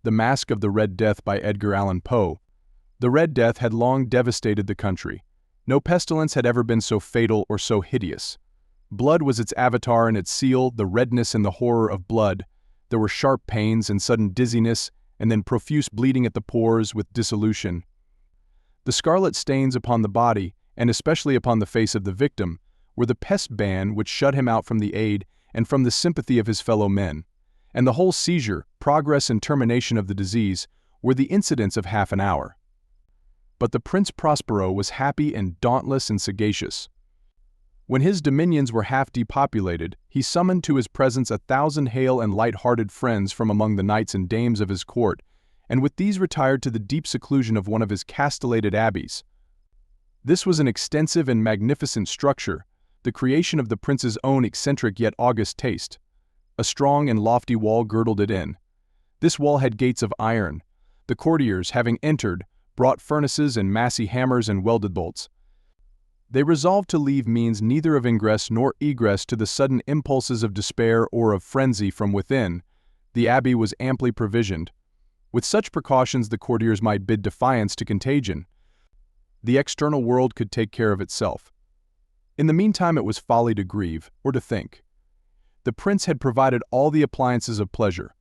The Masque of the Red Death by Edgar Allan Poe. The Red Death had long devastated the country. No pestilence had ever been so fatal or so hideous. Blood was its avatar and its seal, the redness and the horror of blood. There were sharp pains and sudden dizziness, and then profuse bleeding at the pores with dissolution. The scarlet stains upon the body, and especially upon the face of the victim, were the pest ban which shut him out from the aid and from the sympathy of his fellow men. And the whole seizure, progress and termination of the disease were the incidents of half an hour. But the Prince Prospero was happy and dauntless and sagacious. When his dominions were half depopulated, he summoned to his presence 1,000 hale and light-hearted friends from among the knights and dames of his court, and with these retired to the deep seclusion of one of his castellated abbeys. This was an extensive and magnificent structure, the creation of the prince's own eccentric yet august taste. A strong and lofty wall girdled it in. This wall had gates of iron. The courtiers, having entered, brought furnaces and massy hammers and welded bolts. They resolved to leave means neither of ingress nor egress to the sudden impulses of despair or of frenzy from within. The abbey was amply provisioned. With such precautions the courtiers might bid defiance to contagion. The external world could take care of itself. In the meantime it was folly to grieve, or to think. The prince had provided all the appliances of pleasure.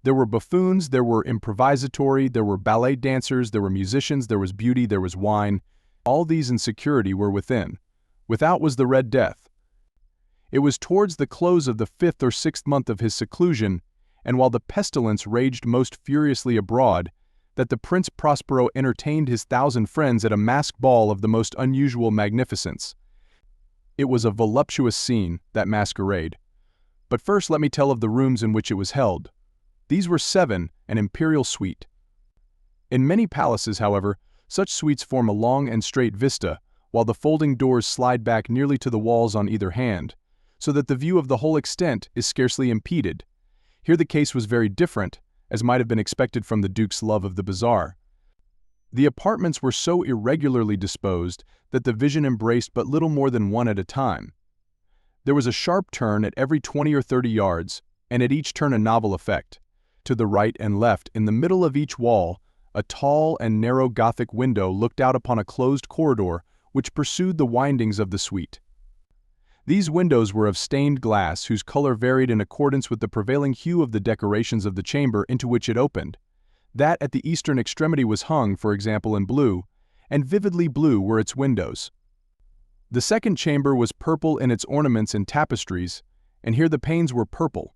There were buffoons, there were improvisatori, there were ballet dancers, there were musicians, there was beauty, there was wine. All these in security were within. Without was the Red Death. It was towards the close of the 5th or 6th month of his seclusion, and while the pestilence raged most furiously abroad, that the Prince Prospero entertained his 1,000 friends at a masked ball of the most unusual magnificence. It was a voluptuous scene, that masquerade. But first let me tell of the rooms in which it was held. These were 7, an imperial suite. In many palaces, however, such suites form a long and straight vista, while the folding doors slide back nearly to the walls on either hand, so that the view of the whole extent is scarcely impeded. Here the case was very different, as might have been expected from the Duke's love of the bizarre. The apartments were so irregularly disposed that the vision embraced but little more than one at a time. There was a sharp turn at every 20 or 30 yards, and at each turn a novel effect. To the right and left, in the middle of each wall, a tall and narrow Gothic window looked out upon a closed corridor which pursued the windings of the suite. These windows were of stained glass whose color varied in accordance with the prevailing hue of the decorations of the chamber into which it opened. That at the eastern extremity was hung, for example, in blue, and vividly blue were its windows. The second chamber was purple in its ornaments and tapestries, and here the panes were purple.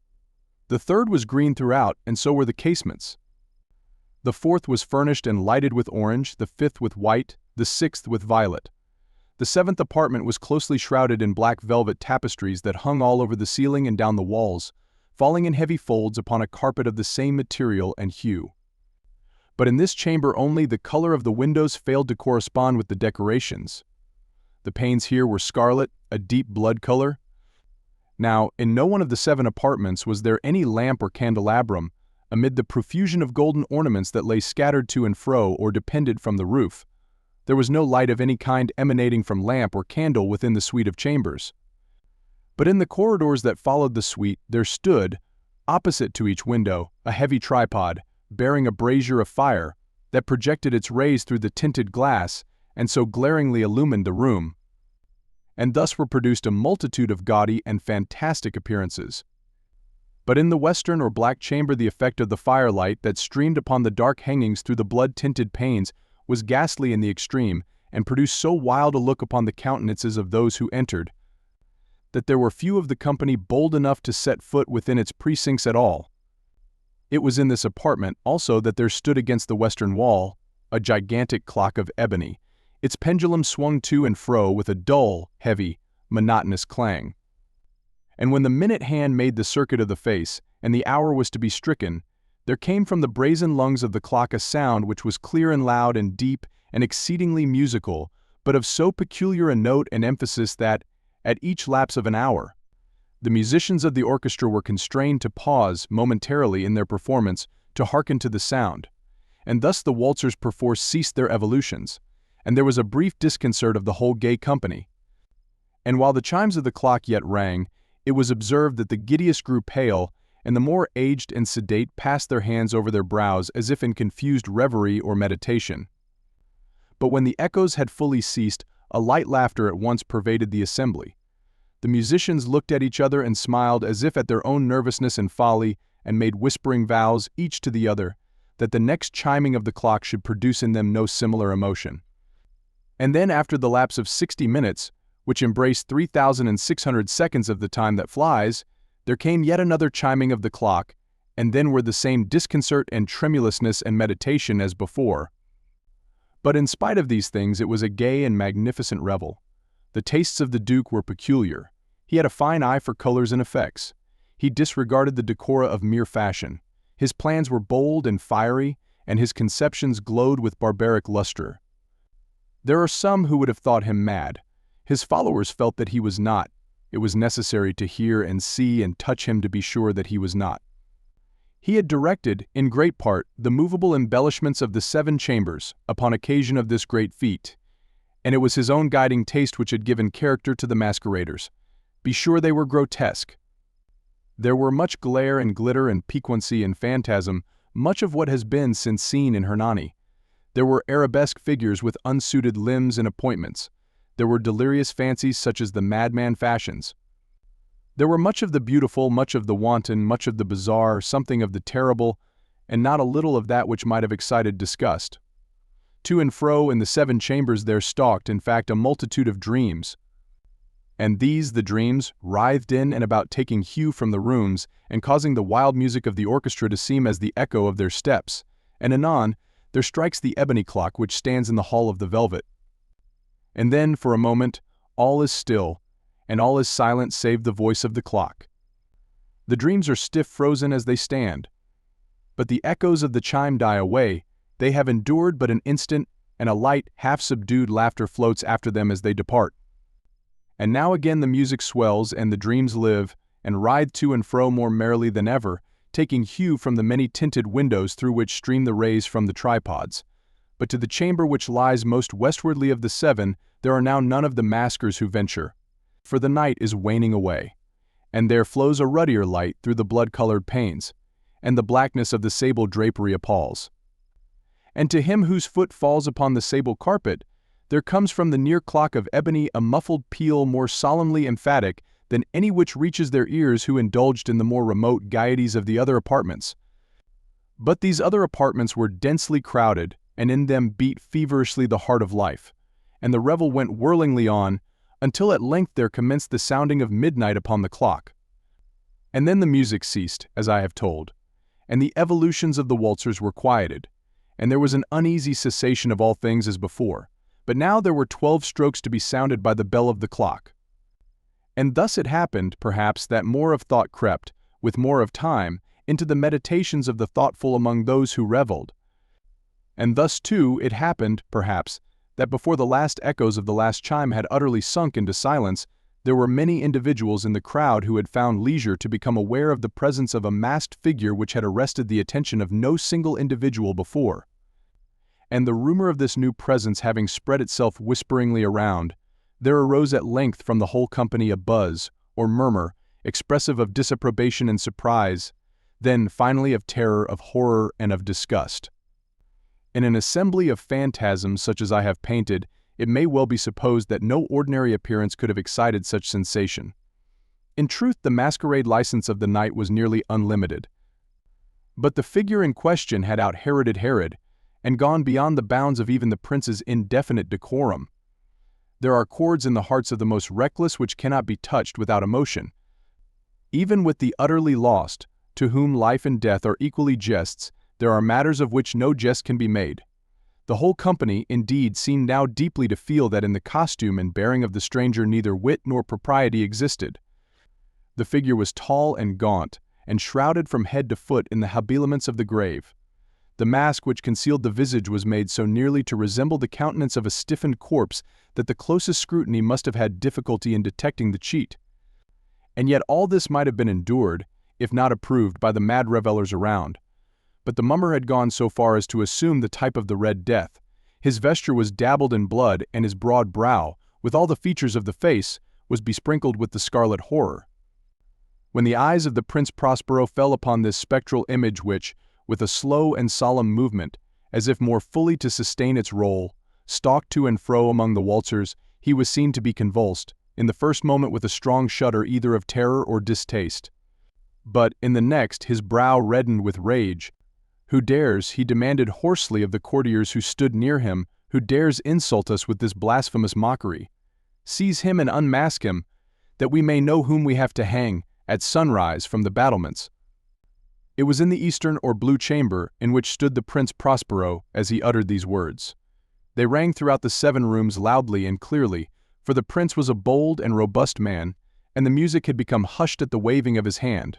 The third was green throughout, and so were the casements. The fourth was furnished and lighted with orange, the fifth with white, the sixth with violet. The seventh apartment was closely shrouded in black velvet tapestries that hung all over the ceiling and down the walls, falling in heavy folds upon a carpet of the same material and hue. But in this chamber only the color of the windows failed to correspond with the decorations. The panes here were scarlet, a deep blood color. Now, in no one of the 7 apartments was there any lamp or candelabrum, amid the profusion of golden ornaments that lay scattered to and fro or depended from the roof. There was no light of any kind emanating from lamp or candle within the suite of chambers. But in the corridors that followed the suite there stood, opposite to each window, a heavy tripod, bearing a brazier of fire, that projected its rays through the tinted glass, and so glaringly illumined the room. And thus were produced a multitude of gaudy and fantastic appearances. But in the western or black chamber the effect of the firelight that streamed upon the dark hangings through the blood-tinted panes was ghastly in the extreme, and produced so wild a look upon the countenances of those who entered, that there were few of the company bold enough to set foot within its precincts at all. It was in this apartment also that there stood against the western wall a gigantic clock of ebony. Its pendulum swung to and fro with a dull, heavy, monotonous clang. And when the minute hand made the circuit of the face, and the hour was to be stricken, there came from the brazen lungs of the clock a sound which was clear and loud and deep and exceedingly musical, but of so peculiar a note and emphasis that, at each lapse of an hour, the musicians of the orchestra were constrained to pause momentarily in their performance to hearken to the sound, and thus the waltzers perforce ceased their evolutions, and there was a brief disconcert of the whole gay company. And while the chimes of the clock yet rang, it was observed that the giddiest grew pale, and the more aged and sedate passed their hands over their brows as if in confused reverie or meditation. But when the echoes had fully ceased, a light laughter at once pervaded the assembly. The musicians looked at each other and smiled as if at their own nervousness and folly, and made whispering vows, each to the other, that the next chiming of the clock should produce in them no similar emotion. And then, after the lapse of 60 minutes, which embraced 3,600 seconds of the time that flies, there came yet another chiming of the clock, and then were the same disconcert and tremulousness and meditation as before. But in spite of these things, it was a gay and magnificent revel. The tastes of the Duke were peculiar. He had a fine eye for colors and effects. He disregarded the decora of mere fashion. His plans were bold and fiery, and his conceptions glowed with barbaric luster. There are some who would have thought him mad. His followers felt that he was not. It was necessary to hear and see and touch him to be sure that he was not. He had directed, in great part, the movable embellishments of the 7 chambers, upon occasion of this great feat, and it was his own guiding taste which had given character to the masqueraders. Be sure they were grotesque. There were much glare and glitter and piquancy and phantasm, much of what has been since seen in Hernani. There were arabesque figures with unsuited limbs and appointments. There were delirious fancies such as the madman fashions. There were much of the beautiful, much of the wanton, much of the bizarre, something of the terrible, and not a little of that which might have excited disgust. To and fro in the 7 chambers there stalked, in fact, a multitude of dreams. And these, the dreams, writhed in and about, taking hue from the rooms, and causing the wild music of the orchestra to seem as the echo of their steps. And anon, there strikes the ebony clock which stands in the hall of the velvet. And then, for a moment, all is still, and all is silent save the voice of the clock. The dreams are stiff frozen as they stand. But the echoes of the chime die away. They have endured but an instant, and a light, half-subdued laughter floats after them as they depart. And now again the music swells, and the dreams live, and writhe to and fro more merrily than ever, taking hue from the many-tinted windows through which stream the rays from the tripods. But to the chamber which lies most westwardly of the 7, there are now none of the maskers who venture. For the night is waning away, and there flows a ruddier light through the blood-colored panes, and the blackness of the sable drapery appalls. And to him whose foot falls upon the sable carpet, there comes from the near clock of ebony a muffled peal more solemnly emphatic than any which reaches their ears who indulged in the more remote gaieties of the other apartments. But these other apartments were densely crowded, and in them beat feverishly the heart of life, and the revel went whirlingly on, until at length there commenced the sounding of midnight upon the clock. And then the music ceased, as I have told, and the evolutions of the waltzers were quieted, and there was an uneasy cessation of all things as before, but now there were 12 strokes to be sounded by the bell of the clock. And thus it happened, perhaps, that more of thought crept, with more of time, into the meditations of the thoughtful among those who revelled. And thus, too, it happened, perhaps, that before the last echoes of the last chime had utterly sunk into silence, there were many individuals in the crowd who had found leisure to become aware of the presence of a masked figure which had arrested the attention of no single individual before. And the rumor of this new presence having spread itself whisperingly around, there arose at length from the whole company a buzz, or murmur, expressive of disapprobation and surprise, then finally of terror, of horror, and of disgust. In an assembly of phantasms such as I have painted, it may well be supposed that no ordinary appearance could have excited such sensation. In truth, the masquerade license of the night was nearly unlimited. But the figure in question had out-Heroded Herod, and gone beyond the bounds of even the prince's indefinite decorum. There are chords in the hearts of the most reckless which cannot be touched without emotion. Even with the utterly lost, to whom life and death are equally jests, there are matters of which no jest can be made. The whole company, indeed, seemed now deeply to feel that in the costume and bearing of the stranger neither wit nor propriety existed. The figure was tall and gaunt, and shrouded from head to foot in the habiliments of the grave. The mask which concealed the visage was made so nearly to resemble the countenance of a stiffened corpse that the closest scrutiny must have had difficulty in detecting the cheat. And yet all this might have been endured, if not approved, by the mad revellers around. But the mummer had gone so far as to assume the type of the Red Death. His vesture was dabbled in blood, and his broad brow, with all the features of the face, was besprinkled with the Scarlet Horror. when the eyes of the Prince Prospero fell upon this spectral image which, with a slow and solemn movement, as if more fully to sustain its role, stalked to and fro among the waltzers, he was seen to be convulsed, in the first moment with a strong shudder either of terror or distaste. But, in the next, his brow reddened with rage. "Who dares," he demanded hoarsely of the courtiers who stood near him, "who dares insult us with this blasphemous mockery? Seize him and unmask him, that we may know whom we have to hang, at sunrise, from the battlements." It was in the eastern or blue chamber in which stood the Prince Prospero as he uttered these words. They rang throughout the 7 rooms loudly and clearly, for the prince was a bold and robust man, and the music had become hushed at the waving of his hand.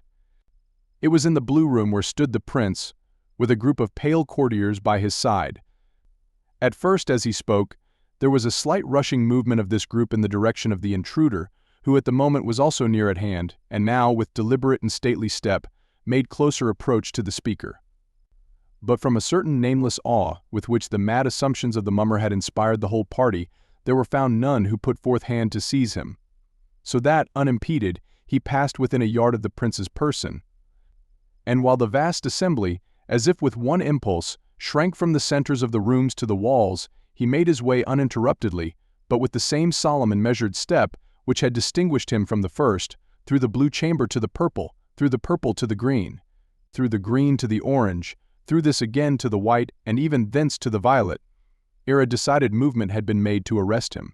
It was in the blue room where stood the prince, with a group of pale courtiers by his side. At first, as he spoke, there was a slight rushing movement of this group in the direction of the intruder, who at the moment was also near at hand, and now, with deliberate and stately step, made closer approach to the speaker. But from a certain nameless awe with which the mad assumptions of the mummer had inspired the whole party, there were found none who put forth hand to seize him. So that, unimpeded, he passed within a yard of the prince's person. And while the vast assembly, as if with one impulse, shrank from the centers of the rooms to the walls, he made his way uninterruptedly, but with the same solemn and measured step which had distinguished him from the first, through the blue chamber to the purple, through the purple to the green, through the green to the orange, through this again to the white, and even thence to the violet, ere a decided movement had been made to arrest him.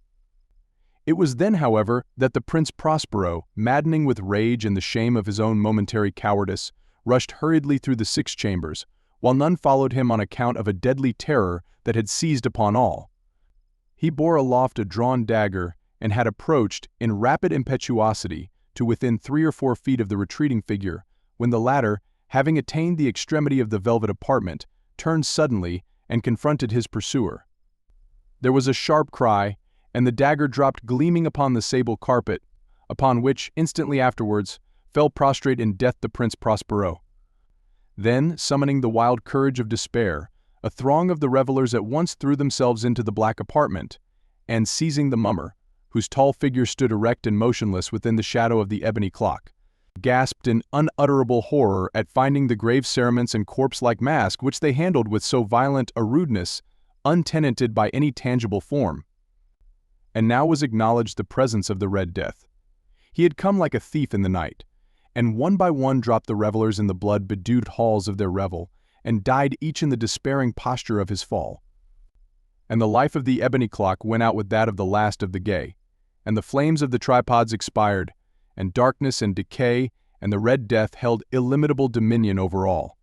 It was then, however, that the Prince Prospero, maddening with rage and the shame of his own momentary cowardice, rushed hurriedly through the 6 chambers, while none followed him on account of a deadly terror that had seized upon all. He bore aloft a drawn dagger, and had approached, in rapid impetuosity, to within 3 or 4 feet of the retreating figure, when the latter, having attained the extremity of the velvet apartment, turned suddenly and confronted his pursuer. There was a sharp cry, and the dagger dropped gleaming upon the sable carpet, upon which, instantly afterwards, fell prostrate in death the Prince Prospero. Then, summoning the wild courage of despair, a throng of the revelers at once threw themselves into the black apartment, and seizing the mummer, whose tall figure stood erect and motionless within the shadow of the ebony clock, gasped in unutterable horror at finding the grave cerements and corpse-like mask which they handled with so violent a rudeness, untenanted by any tangible form. And now was acknowledged the presence of the Red Death. He had come like a thief in the night, and one by one dropped the revelers in the blood-bedewed halls of their revel, and died each in the despairing posture of his fall. And the life of the ebony clock went out with that of the last of the gay, and the flames of the tripods expired, and darkness and decay and the Red Death held illimitable dominion over all.